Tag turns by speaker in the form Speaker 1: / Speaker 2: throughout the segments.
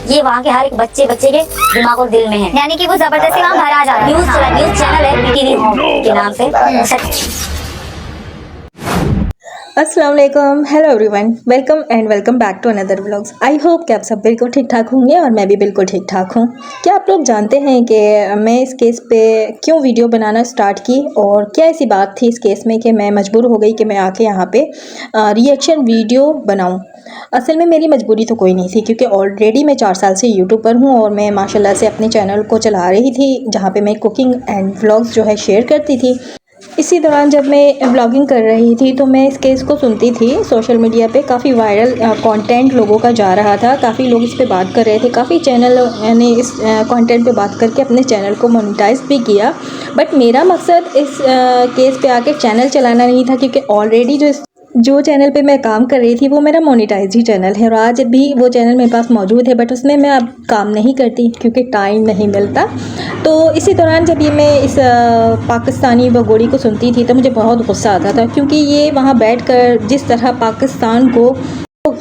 Speaker 1: ये वहाँ के हर एक बच्चे के दिमाग और दिल में है,
Speaker 2: यानी कि वो जबरदस्ती वहाँ भरा जा रहा है।
Speaker 1: न्यूज चैनल है PTV के नाम से।
Speaker 3: अस्सलाम वालेकुम, hello everyone, welcome and welcome back to another vlogs. I hope कि आप सब बिल्कुल ठीक ठाक होंगे और मैं भी बिल्कुल ठीक ठाक हूँ। क्या आप लोग जानते हैं कि मैं इस केस पे क्यों वीडियो बनाना स्टार्ट की और क्या ऐसी बात थी इस केस में कि मैं मजबूर हो गई कि मैं आके यहाँ पे रिएक्शन वीडियो बनाऊँ। असल में मेरी मजबूरी तो कोई नहीं थी, क्योंकि ऑलरेडी मैं 4 साल से यूट्यूब पर हूँ और मैं माशाल्लाह से अपने चैनल को चला रही थी, जहाँ पे मैं कुकिंग एंड व्लॉग्स जो है शेयर करती थी। इसी दौरान जब मैं ब्लॉगिंग कर रही थी तो मैं इस केस को सुनती थी। सोशल मीडिया पे काफ़ी वायरल कंटेंट लोगों का जा रहा था, काफ़ी लोग इस पे बात कर रहे थे, काफ़ी चैनल ने इस कंटेंट पे बात करके अपने चैनल को मोनेटाइज भी किया। बट मेरा मकसद इस केस पे आके चैनल चलाना नहीं था, क्योंकि ऑलरेडी जो चैनल पे मैं काम कर रही थी वो मेरा मोनेटाइज ही चैनल है और आज भी वो चैनल मेरे पास मौजूद है, बट उसमें मैं अब काम नहीं करती क्योंकि टाइम नहीं मिलता। तो इसी दौरान जब ये मैं इस पाकिस्तानी भगोड़ी को सुनती थी तो मुझे बहुत गुस्सा आता था, क्योंकि ये वहाँ बैठकर जिस तरह पाकिस्तान को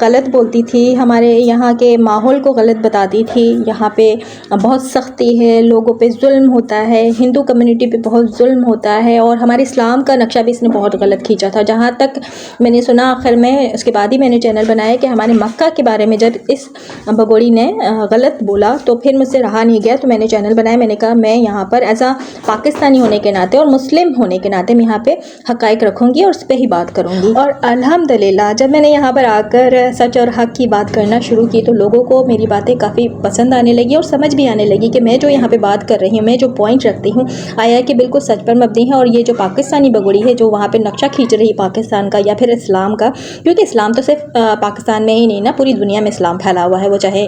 Speaker 3: गलत बोलती थी, हमारे यहाँ के माहौल को गलत बताती थी। यहाँ पे बहुत सख्ती है, लोगों पे जुल्म होता है, हिंदू कम्युनिटी पे बहुत जुल्म होता है और हमारे इस्लाम का नक्शा भी इसने बहुत गलत खींचा था। जहाँ तक मैंने सुना, आखिर में उसके बाद ही मैंने चैनल बनाया कि हमारे मक्का के बारे में जब इस भगोड़ी ने गलत बोला तो फिर मुझसे रहा नहीं गया, तो मैंने चैनल बनाया। मैंने कहा मैं यहाँ पर एज आ पाकिस्तानी होने के नाते और मुस्लिम होने के नाते मैं यहाँ पे हक़ाइक़ रखूँगी और उस पर ही बात करूँगी। और अल्हम्दुलिल्लाह जब मैंने यहाँ पर आकर सच और हक की बात करना शुरू की तो लोगों को मेरी बातें काफ़ी पसंद आने लगी और समझ भी आने लगी कि मैं जो यहाँ पे बात कर रही हूँ, मैं जो पॉइंट रखती हूँ, आया कि बिल्कुल सच पर मबनी है। और ये जो पाकिस्तानी भगोड़ी है जो वहाँ पे नक्शा खींच रही पाकिस्तान का या फिर इस्लाम का, क्योंकि इस्लाम तो सिर्फ पाकिस्तान में ही नहीं ना, पूरी दुनिया में इस्लाम फैला हुआ है। वो चाहे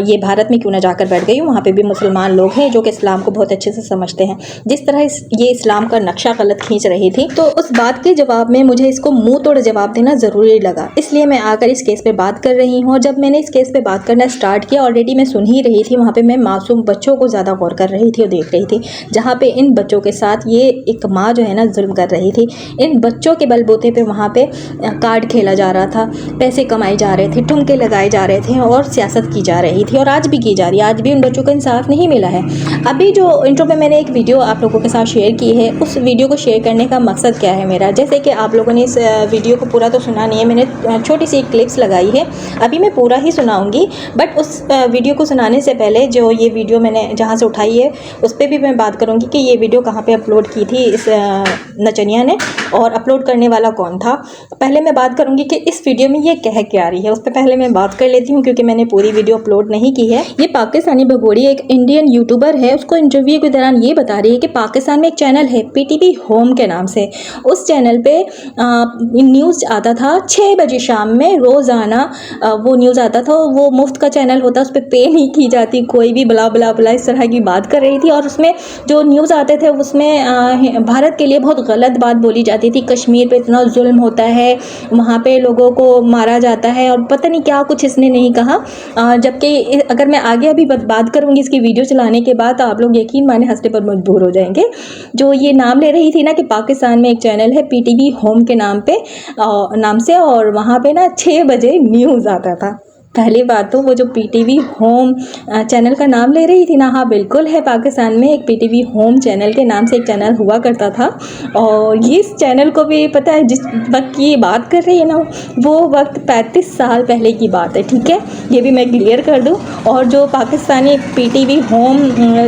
Speaker 3: ये भारत में क्यों ना जाकर बैठ गई, वहाँ पर भी मुसलमान लोग हैं जो कि इस्लाम को बहुत अच्छे से समझते हैं। जिस तरह ये इस्लाम का नक्शा गलत खींच रही थी, तो उस बात के जवाब में मुझे इसको मुँह तोड़ जवाब देना ज़रूरी लगा, इसलिए मैं आकर इस केस पे बात कर रही हूँ। और जब मैंने इस केस पे बात करना स्टार्ट किया, ऑलरेडी मैं सुन ही रही थी, वहाँ पे मैं मासूम बच्चों को ज़्यादा गौर कर रही थी और देख रही थी, जहाँ पे इन बच्चों के साथ ये एक माँ जो है ना जुल्म कर रही थी। इन बच्चों के बलबूते पे वहाँ पे कार्ड खेला जा रहा था, पैसे कमाए जा रहे थे, ठुमके लगाए जा रहे थे और सियासत की जा रही थी और आज भी की जा रही है। आज भी उन बच्चों को इंसाफ नहीं मिला है। अभी जो इंट्रो में मैंने एक वीडियो आप लोगों के साथ शेयर की है, उस वीडियो को शेयर करने का मकसद क्या है मेरा, जैसे कि आप लोगों ने इस वीडियो को पूरा तो सुना नहीं है, मैंने छोटी सी क्लिप्स लगाई है, अभी मैं पूरा ही सुनाऊंगी। बट उस वीडियो को सुनाने से पहले जो ये वीडियो मैंने जहाँ से उठाई है उस पर भी मैं बात करूंगी कि ये वीडियो कहाँ पे अपलोड की थी इस नचनिया ने और अपलोड करने वाला कौन था। पहले मैं बात करूंगी कि इस वीडियो में ये कह के आ रही है, उस पर पहले मैं बात कर लेती हूँ क्योंकि मैंने पूरी वीडियो अपलोड नहीं की है। ये पाकिस्तानी भगोड़ी एक इंडियन यूट्यूबर है, उसको इंटरव्यू के दौरान ये बता रही है कि पाकिस्तान में एक चैनल है PTV होम के नाम से, उस चैनल पे न्यूज़ आता था 6 बजे शाम में रोज़ाना वो न्यूज़ आता था। वो मुफ्त का चैनल होता, उस पर पे नहीं की जाती, कोई भी बला बला बला इस तरह की बात कर रही थी। और उसमें जो न्यूज़ आते थे उसमें भारत के लिए बहुत गलत बात बोली जाती थी, कश्मीर पे इतना जुल्म होता है, वहाँ पे लोगों को मारा जाता है और पता नहीं क्या कुछ इसने नहीं कहा। जबकि अगर मैं आगे अभी बात करूँगी इसकी वीडियो चलाने के बाद तो आप लोग यकीन माने हंसने पर मजबूर हो जाएंगे। जो ये नाम ले रही थी ना कि पाकिस्तान में एक चैनल है PTV होम के नाम से और वहाँ पे ना 6 बजे न्यूज़ आता था। पहली बात तो वो जो PTV होम चैनल का नाम ले रही थी ना, हाँ बिल्कुल है, पाकिस्तान में एक PTV होम चैनल के नाम से एक चैनल हुआ करता था। और ये इस चैनल को भी पता है, जिस वक्त की बात कर रही है ना वो वक्त 35 साल पहले की बात है, ठीक है, ये भी मैं क्लियर कर दूँ। और जो पाकिस्तानी PTV होम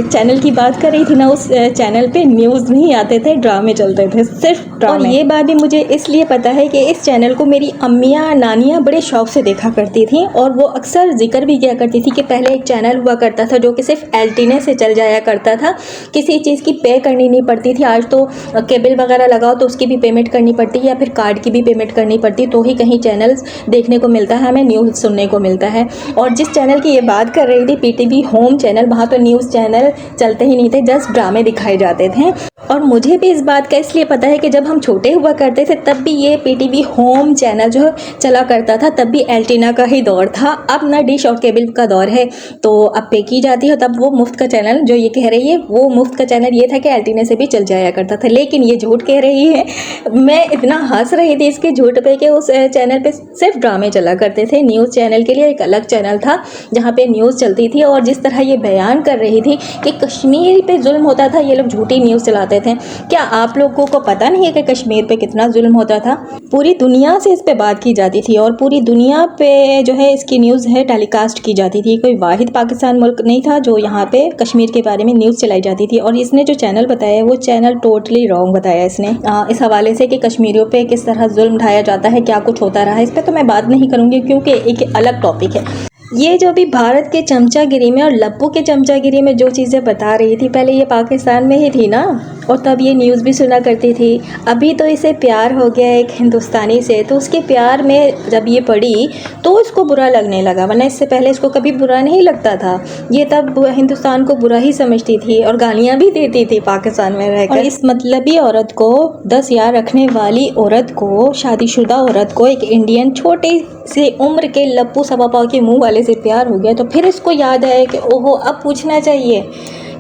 Speaker 3: चैनल की बात कर रही थी ना, उस चैनल पर न्यूज़ नहीं आते थे, ड्रामे चलते थे, सिर्फ ड्रामे। और ये बात भी मुझे इसलिए पता है कि इस चैनल को मेरी अम्मियाँ नानियाँ बड़े शौक से देखा करती थी और वो अक्सर जिक्र भी किया करती थी कि पहले एक चैनल हुआ करता था जो कि सिर्फ एल्टीने से चल जाया करता था, किसी चीज़ की पे करनी नहीं पड़ती थी। आज तो केबल वगैरह लगाओ तो उसकी भी पेमेंट करनी पड़ती है या फिर कार्ड की भी पेमेंट करनी पड़ती है, तो ही कहीं चैनल्स देखने को मिलता है, हमें न्यूज़ सुनने को मिलता है। और जिस चैनल की ये बात कर रही थी PTV होम चैनल, वहाँ तो न्यूज़ चैनल चलते ही नहीं थे, जस्ट ड्रामे दिखाए जाते थे। और मुझे भी इस बात का इसलिए पता है कि जब हम छोटे हुआ करते थे तब भी ये PTV होम चैनल जो चला करता था, तब भी एल्टीना का ही दौर था। हाँ अब ना डिश और केबल का दौर है, तो अब पे की जाती है तब वो मुफ्त का चैनल जो ये कह रही है, वो मुफ्त का चैनल ये था कि एल्टीने से भी चल जाया करता था, लेकिन ये झूठ कह रही है। मैं इतना हंस रही थी इसके झूठ पे कि उस चैनल पे सिर्फ ड्रामे चला करते थे। न्यूज़ चैनल के लिए एक अलग चैनल था जहाँ पे न्यूज़ चलती थी, और जिस तरह ये बयान कर रही थी कि कश्मीर पे जुल्म होता था, ये लोग झूठी न्यूज़ चलाते थे। क्या आप लोगों को पता नहीं है कि कश्मीर पे कितना जुल्म होता था? पूरी दुनिया से इस पे बात की जाती थी और पूरी दुनिया पे जो है इसकी न्यूज़ है टेलीकास्ट की जाती थी। कोई वाहिद पाकिस्तान मुल्क नहीं था जो यहाँ पे कश्मीर के बारे में न्यूज़ चलाई जाती थी। और इसने जो चैनल बताया वो चैनल टोटली रॉन्ग बताया इसने, इस हवाले से कि कश्मीरियों पे किस तरह जुल्म ढाया जाता है, क्या कुछ होता रहा है। इस पर तो मैं बात नहीं करूँगी क्योंकि एक अलग टॉपिक है। ये जो भी भारत के चमचागिरी में और लप्पू के चमचागिरी में जो चीज़ें बता रही थी, पहले ये पाकिस्तान में ही थी ना, और तब ये न्यूज़ भी सुना करती थी। अभी तो इसे प्यार हो गया एक हिंदुस्तानी से, तो उसके प्यार में जब ये पड़ी तो इसको बुरा लगने लगा, वरना इससे पहले इसको कभी बुरा नहीं लगता था। ये तब हिंदुस्तान को बुरा ही समझती थी और गालियाँ भी देती थी पाकिस्तान में रहकर। और इस मतलबी औरत को, 10 यार रखने वाली औरत को, शादीशुदा औरत को एक इंडियन छोटे से उम्र के लप्पू सवा पाव के मुँह वाले से प्यार हो गया, तो फिर इसको याद आया कि ओहो अब पूछना चाहिए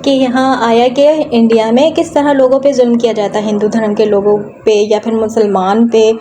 Speaker 3: कि यहाँ आया कि इंडिया में किस तरह लोगों पे जुल्म किया जाता है, हिंदू धर्म के लोगों पे या फिर मुसलमान पे,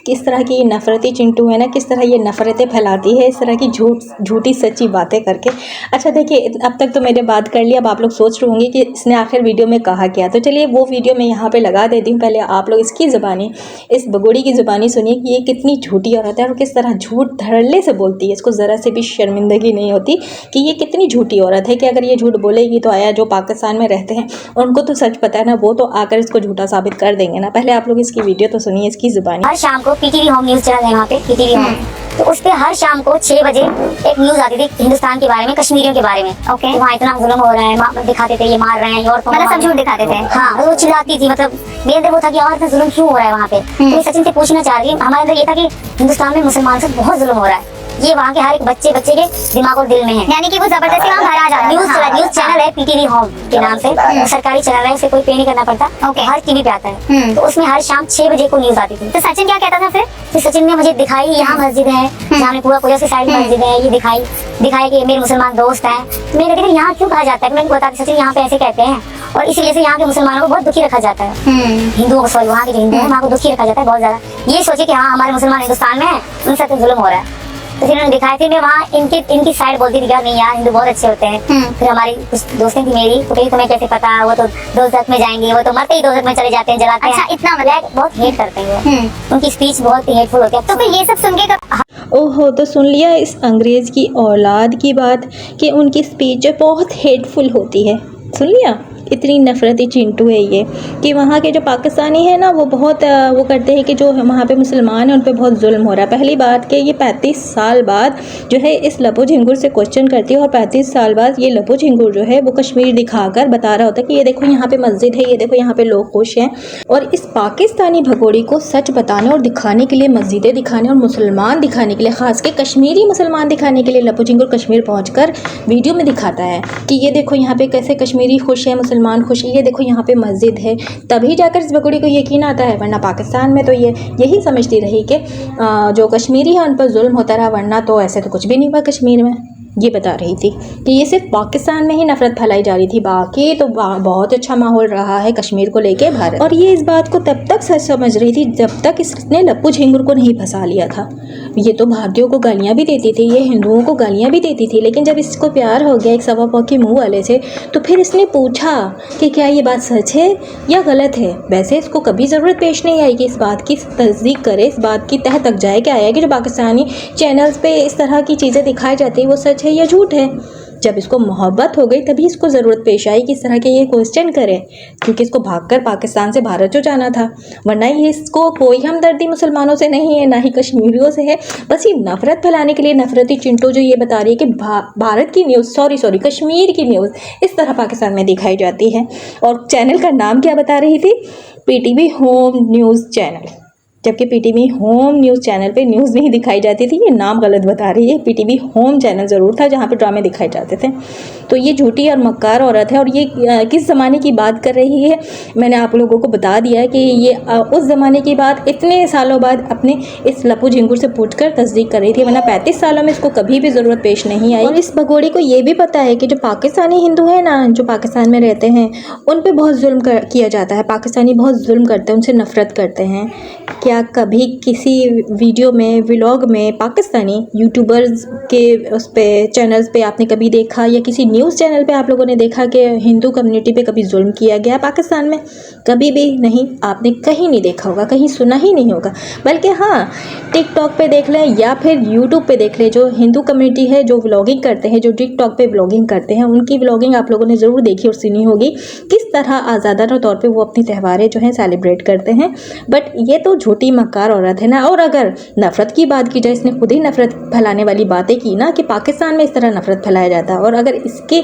Speaker 3: किस तरह की नफ़रती चिंटू है ना, किस तरह ये नफ़रतें फैलाती है इस तरह की झूठी सच्ची बातें करके। अच्छा देखिए, अब तक तो मैंने बात कर लिया, अब आप लोग सोच रहे होंगे कि इसने आखिर वीडियो में कहा क्या, तो चलिए वो वीडियो मैं यहाँ पर लगा देती हूँ। पहले आप लोग इसकी ज़ुबानी, इस बगोड़ी की ज़ुबानी सुनिए कि ये कितनी झूठी औरत है और किस तरह झूठ धड़ल्ले से बोलती है। इसको ज़रा से भी शर्मिंदगी नहीं होती कि ये कितनी झूठी औरत है, कि अगर ये झूठ बोलेगी तो आया जो पाकिस्तान में रहते हैं उनको तो सच पता है ना, वो तो आकर इसको झूठा साबित कर देंगे ना। पहले आप लोग इसकी वीडियो तो सुनिए इसकी जुबानी।
Speaker 2: हर शाम को पीटीवी होम न्यूज़ चैनल है वहाँ पे, पीटीवी होम, तो उस पे हर शाम को 6 बजे एक न्यूज़ आती थी हिंदुस्तान के बारे में, कश्मीरियों के बारे में। ओके, तो वहाँ इतना जुल्म हो रहा है, दिखाते थे ये मार रहे हैं, और मतलब सब झूठ दिखाते थे। हाँ, वो चिल्लाती थी, मतलब मेरे अंदर वो था कि और इतना जुल्म क्यों हो रहा है वहाँ पे। तो सचिन से पूछना चाह रही, हमारे अंदर ये था कि हिंदुस्तान में मुसलमान से बहुत जुल्म हो रहा है, ये वहाँ के हर एक बच्चे के दिमाग और दिल में है, यानी कि वो जबरदस्ती वहाँ भरा जा रहा है। न्यूज़ चैनल है पीटीवी होम के नाम से, सरकारी चैनल है, उसे कोई पे नहीं करना पड़ता। ओके, हर टीवी पे आता है, तो उसमें हर शाम 6 बजे को न्यूज़ आती थी। तो सचिन क्या कहता था फिर सचिन ने मुझे दिखाई, यहाँ मस्जिद है, जहाँ पूरा से साइड मस्जिद है, ये दिखाई कि मेरे मुसलमान दोस्त हैं। मैं कहती थी यहाँ क्यों कहा जाता है, मैं बताती सचिन यहाँ पे ऐसे कहते हैं, और इसी वजह से यहाँ के मुसलमानों को बहुत दुखी रखा जाता है, हिंदुओं को, सॉरी वहाँ के जो हिंदू है वहाँ को दुखी रखा जाता है बहुत ज्यादा। ये सोचे कि हाँ हमारे मुसलमान हिंदुस्तान में है, उन सबसे जुल्म हो रहा है। तो फिर उन्होंने दिखाया, फिर मैं वहाँ इनकी साइड बोलती थी, नहीं यार हिंदू बहुत अच्छे होते हैं। फिर हमारी कुछ दोस्तें थी मेरी, तो कहीं तुम्हें कैसे पता, वो तो दोजख में जाएंगी, वो तो मरते ही दोजख में चले जाते हैं, जलाते हैं। अच्छा, इतना मतलब बहुत हेट करते हैं वो, उनकी स्पीच बहुत ही हेटफुल होती है। तो फिर ये सब सुन के
Speaker 3: ओहो, तो सुन लिया इस अंग्रेज़ की औलाद की बात कि उनकी स्पीच बहुत हेटफुल होती है। सुन लिया, इतनी नफ़रती चिंटू है ये कि वहाँ के जो पाकिस्तानी है ना वो बहुत वो करते हैं कि जो वहाँ पे मुसलमान हैं उन पे बहुत जुल्म हो रहा है। पहली बात कि ये 35 साल बाद जो है इस लपो झिंगुर से क्वेश्चन करती है, और 35 साल बाद ये लपो झिंगुर जो है वो कश्मीर दिखाकर बता रहा होता है कि ये देखो यहाँ पे मस्जिद है, ये देखो यहाँ पे लोग खुश हैं। और इस पाकिस्तानी भगोड़ी को सच बताने और दिखाने के लिए, मस्जिदें दिखाने और मुसलमान दिखाने के लिए, ख़ास के कश्मीरी मुसलमान दिखाने के लिए लपो झिंगुर कश्मीर पहुँच वीडियो में दिखाता है कि ये देखो यहाँ पे कैसे कश्मीरी खुश है, मुसलमान खुशी, ये देखो यहाँ पे मस्जिद है, तभी जाकर इस बगुड़ी को यकीन आता है। वरना पाकिस्तान में तो ये यही समझती रही कि जो कश्मीरी है उन पर जुल्म होता रहा, वरना तो ऐसे तो कुछ भी नहीं हुआ कश्मीर में। ये बता रही थी कि ये सिर्फ पाकिस्तान में ही नफरत फैलाई जा रही थी, बाकी तो बहुत अच्छा माहौल रहा है कश्मीर को लेके भारत। और ये इस बात को तब तक सच समझ रही थी जब तक इसने लप्पू झिंगुर को नहीं फंसा लिया था। ये तो भारतीयों को गालियाँ भी देती थी, ये हिंदुओं को गालियाँ भी देती थी, लेकिन जब इसको प्यार हो गया एक सवा पाव के मुँह वाले से, तो फिर इसने पूछा कि क्या ये बात सच है या गलत है। वैसे इसको कभी ज़रूरत पेश नहीं आई कि इस बात की तस्दीक करे, इस बात की तह तक जाए कि आया कि जो पाकिस्तानी चैनल्स पे इस तरह की चीज़ें दिखाई जाती है वो सच है या झूठ है। जब इसको मोहब्बत हो गई तभी इसको ज़रूरत पेश आई कि इस तरह के ये क्वेश्चन करे, क्योंकि इसको भागकर पाकिस्तान से भारत जो जाना था, वरना ये इसको कोई हमदर्दी मुसलमानों से नहीं है, ना ही कश्मीरियों से है। बस ये नफ़रत फैलाने के लिए नफ़रती चिंटू जो ये बता रही है कि भारत की न्यूज़, सॉरी कश्मीर की न्यूज़ इस तरह पाकिस्तान में दिखाई जाती है। और चैनल का नाम क्या बता रही थी? PTV home news channel. जबकि पीटीवी होम न्यूज़ चैनल पे न्यूज़ नहीं दिखाई जाती थी। ये नाम गलत बता रही है, पीटीवी होम चैनल ज़रूर था जहाँ पे ड्रामे दिखाए जाते थे। तो ये झूठी और मक्कार औरत है। और ये किस ज़माने की बात कर रही है, मैंने आप लोगों को बता दिया है कि ये उस ज़माने की बात इतने सालों बाद अपने इस लपू झिंगुर से पूछकर तस्दीक कर रही थी, वरना 35 सालों में इसको कभी भी ज़रूरत पेश नहीं आई। और इस भगोड़ी को ये भी पता है कि जो पाकिस्तानी हिंदू है ना, जो पाकिस्तान में रहते हैं, उन पे बहुत जुल्म किया जाता है। पाकिस्तानी बहुत जुल्म करते हैं, उनसे नफ़रत करते हैं। क्या कभी किसी वीडियो में, व्लॉग में पाकिस्तानी यूट्यूबर्स के उस पे चैनल्स पे आपने कभी देखा, या किसी न्यूज़ चैनल पे आप लोगों ने देखा कि हिंदू कम्युनिटी पे कभी जुल्म किया गया पाकिस्तान में? कभी भी नहीं, आपने कहीं नहीं देखा होगा, कहीं सुना ही नहीं होगा। बल्कि हाँ, टिकटॉक पे देख लें या फिर यूट्यूब पे देख लें, जो हिंदू कम्युनिटी है, जो व्लॉगिंग करते हैं, जो टिकटॉक पे व्लॉगिंग करते हैं, उनकी व्लॉगिंग आप लोगों ने ज़रूर देखी और सुनी होगी, किस तरह आज़ादाना तौर पे वो अपनी त्यौहारें जो हैं सेलिब्रेट करते हैं। बट ये तो झूठी मक्कार औरत है ना। और अगर नफ़रत की बात की जाए, इसने खुद ही नफ़रत फैलाने वाली बातें की ना कि पाकिस्तान में इस तरह नफ़रत फैलाया जाता है। और अगर इसके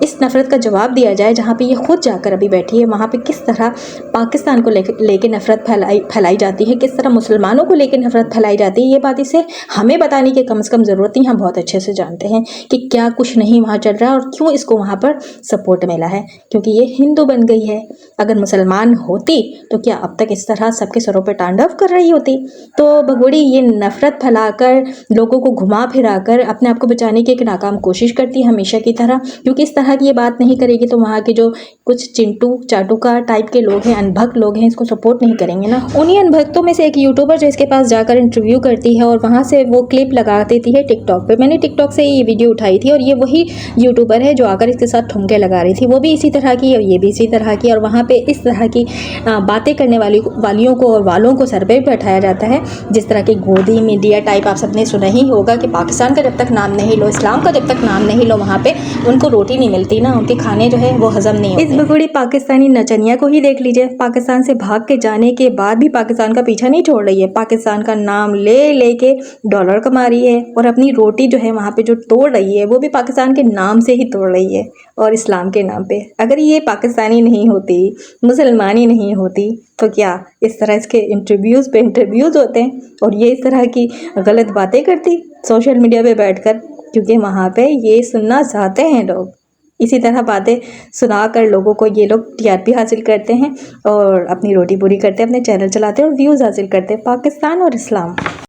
Speaker 3: इस नफ़रत का जवाब दिया जाए, जहाँ पे ये खुद जाकर अभी बैठी है, वहाँ पे किस तरह पाकिस्तान को लेके नफ़रत फैलाई जाती है, किस तरह मुसलमानों को लेकर नफ़रत फैलाई जाती है, ये बात इसे हमें बताने की कम से कम ज़रूरत नहीं। हम बहुत अच्छे से जानते हैं कि क्या कुछ नहीं वहाँ चल रहा है और क्यों इसको वहाँ पर सपोर्ट मिला है, क्योंकि ये हिंदू बन गई है। अगर मुसलमान होती तो क्या अब तक इस तरह सबके सरों पर तांडव कर रही होती? तो भगोड़ी ये नफ़रत फैलाकर, लोगों को घुमा फिराकर अपने आप को बचाने की एक नाकाम कोशिश करती है हमेशा की तरह, क्योंकि इस तरह की ये बात नहीं करेगी तो वहाँ के जो कुछ चिंटू चाटुका टाइप के लोग हैं, अनभक्त लोग हैं, इसको सपोर्ट नहीं करेंगे ना। उन्हीं अनभक्तों में से एक यूट्यूबर जो इसके पास जाकर इंटरव्यू करती है और वहाँ से वो क्लिप लगा देती है टिकटॉक पे। मैंने टिकटॉक से ये वीडियो उठाई थी और ये वही यूट्यूबर है जो आकर इसके साथ ठुमके लगा रही थी। वो भी इसी तरह की और ये भी इसी तरह की, और वहाँ पे इस तरह की बातें करने वालियों को और वालों को सर पे बैठाया जाता है। जिस तरह की गोदी मीडिया टाइप आप सबने सुना ही होगा कि पाकिस्तान का जब तक नाम नहीं लो, इस्लाम का जब तक नाम नहीं लो, वहाँ पे उनको रोटी नहीं मिलती ना, उनके खाने जो है वो हजम नहीं होते। इस भगोड़ी पाकिस्तानी नचनिया को ही देख लीजिए, पाकिस्तान से भाग के जाने के बाद भी पाकिस्तान का पीछा नहीं छोड़ रही है। पाकिस्तान का नाम ले के डॉलर कमा रही है और अपनी रोटी जो है वहाँ पे जो तोड़ रही है वो भी पाकिस्तान के नाम से ही तोड़ रही है, और इस्लाम के नाम पे। अगर ये पाकिस्तानी नहीं होती, मुसलमानी नहीं होती, तो क्या इस तरह इसके इंटरव्यूज़ पे इंटरव्यूज़ होते हैं और ये इस तरह की गलत बातें करती सोशल मीडिया पे बैठकर? क्योंकि वहाँ पे ये सुनना चाहते हैं लोग। इसी तरह बातें सुनाकर लोगों को ये लोग टीआरपी हासिल करते हैं और अपनी रोटी पूरी करते हैं, अपने चैनल चलाते हैं और व्यूज़ हासिल करते हैं। पाकिस्तान और इस्लाम।